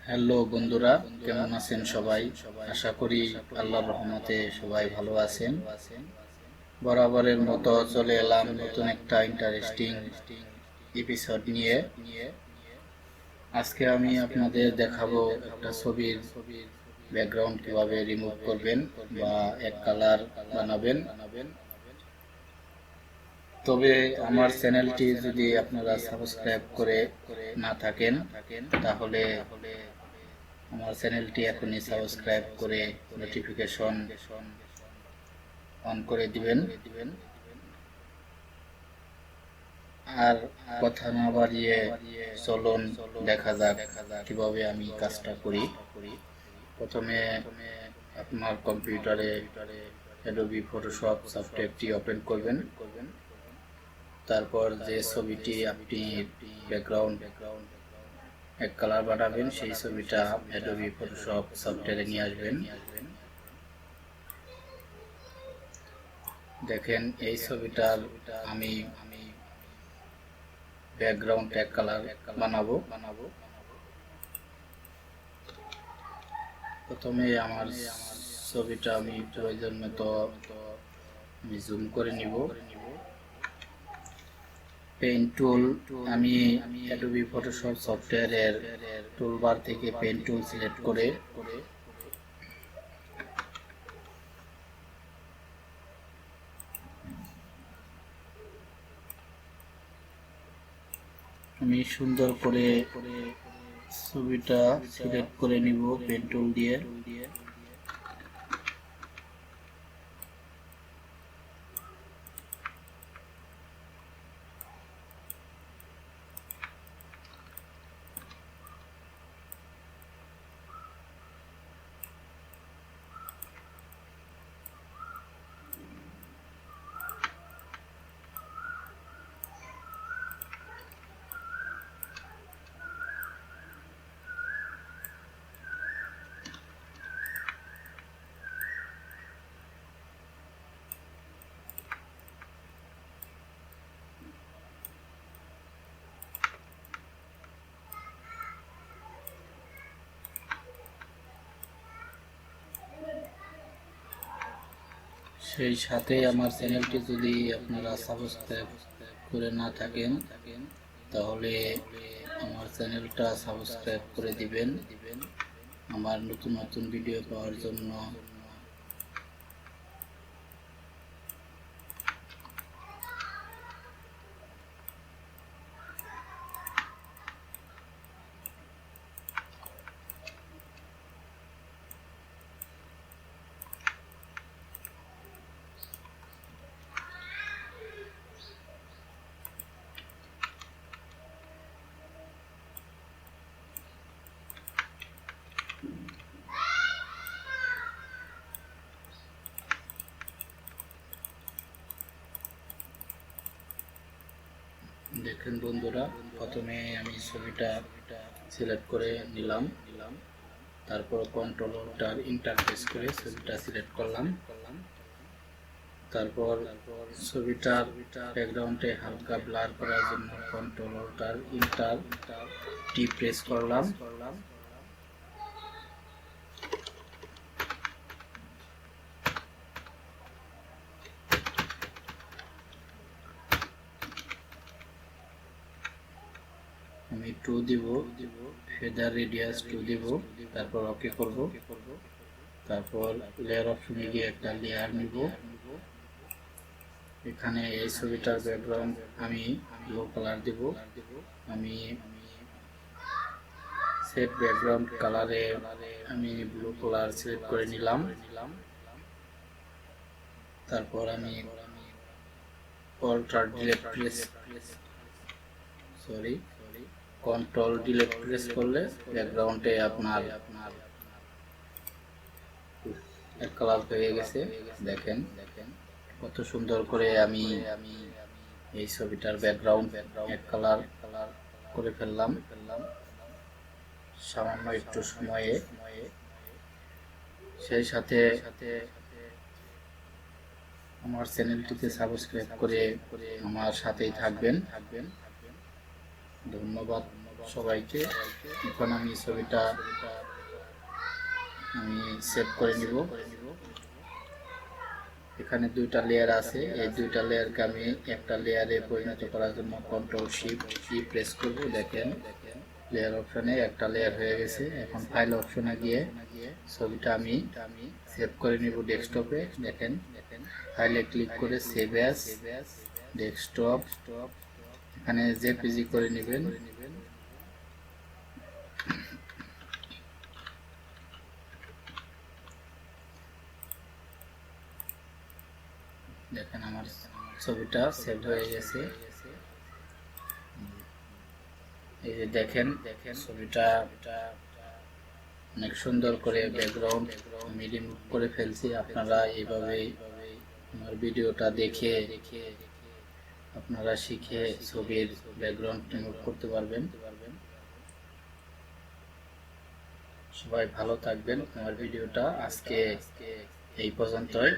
Hello বন্ধুরা, কেমন আছেন সবাই? আশা করি আল্লাহর রহমতে সবাই ভালো আছেন। বরাবরের মতো চলে এলাম নতুন একটা ইন্টারেস্টিং এপিসোড নিয়ে। আজকে আমি আপনাদের দেখাবো একটা ছবির ব্যাকগ্রাউন্ড কিভাবে রিমুভ করবেন বা এক কালার বানাবেন। তবে আমার চ্যানেলটি যদি আপনারা সাবস্ক্রাইব করে না থাকেন তাহলে আমার চ্যানেলটি এখনই সাবস্ক্রাইব করে নোটিফিকেশন অন করে দিবেন। আর কথা না বাড়িয়ে চলুন দেখা যাক কিভাবে আমি কাজটা করি। প্রথমে আপনার কম্পিউটারে অ্যাডোবি ফটোশপ সফটওয়্যারটি ওপেন করবেন। তারপর যে ছবিটি আপনি ব্যাকগ্রাউন্ড এক কালার বানাবেন সেই ছবিটা অ্যাডোবি ফটোশপ সফটওয়্যারে নিয়ে আসবেন। দেখেন এই ছবিটার আমি ব্যাকগ্রাউন্ড এক কালার বানাবো। প্রথমে আমার ছবিটা আমি প্রয়োজন মতো আমি জুম করে নিব। পেন টুল আমি অ্যাডোবি ফটোশপ সফটওয়্যারের টুলবার থেকে পেন টুল সিলেক্ট করে আমি সুন্দর করে ছবিটা সিলেক্ট করে নিব পেন টুল দিয়ে। সেই সাথে আমার চ্যানেলটি যদি আপনারা সাবস্ক্রাইব করে না থাকেন তাহলে আমার চ্যানেলটা সাবস্ক্রাইব করে দিবেন আমার নতুন নতুন ভিডিও পাওয়ার জন্য। দেখেন বন্ধুরা, প্রথমে আমি ছবিটা সিলেক্ট করে নিলাম। তারপর কন্ট্রোল অল্টার ইন্টার প্রেস করে ছবিটা সিলেক্ট করলাম। তারপর ছবিটার ব্যাকগ্রাউন্ডে হালকা ব্লার করার জন্য control alt enter T press করলাম। আমি 2 দিব, ফেদার রেডিয়াস 2 দিব, তারপর ওকে করব। তারপর লেয়ার অপশনে গিয়ে একটা লেয়ার নিব। এখানে এই ছবিটার ব্যাকগ্রাউন্ড আমি ব্লু কালার দিব। আমি সেট ব্যাকগ্রাউন্ড কালারে আমি ব্লু কালার সিলেক্ট করে নিলাম। তারপর আমি কন্ট্রোল ডিলিট প্রেস করলে ব্যাকগ্রাউন্ডে আপনার এক কালার হয়ে গেছে। দেখেন কত সুন্দর করে আমি এই ছবিটার ব্যাকগ্রাউন্ড এক কালার করে ফেললাম সামান্য একটু সময়ে। সেই সাথে আমার চ্যানেলটিতে সাবস্ক্রাইব করে আমার সাথেই থাকবেন। ধন্যবাদ সবাইকে। এখন আমি ছবিটা আমি সেভ করে নিব। এখানে দুইটা লেয়ার আছে, এই দুইটা লেয়ারকে আমি একটা লেয়ারে পরিণত করার জন্য কন্ট্রোল শিফট ই প্রেস করব। দেখেন লেয়ার অপশনে একটা লেয়ার হয়ে গেছে। এখন ফাইল অপশনে গিয়ে ছবিটা আমি সেভ করে নিব ডেস্কটপে। দেখেন ফাইলে ক্লিক করে সেভ অ্যাজ ডেস্কটপ, এখানে জেপিজি করে নেবেন। দেখেন আমার ছবিটা সেভ হয়ে গেছে। এই যে দেখেন ছবিটা অনেক সুন্দর করে ব্যাকগ্রাউন্ড আমি রিমুভ করে ফেলছি। আপনারা এইভাবে আমার ভিডিওটা দেখে আপনারা শিখে ছবির ব্যাকগ্রাউন্ড রিমুভ করতে পারবেন। সবাই ভালো থাকবেন। আমার ভিডিওটা আজকে এই পর্যন্তই।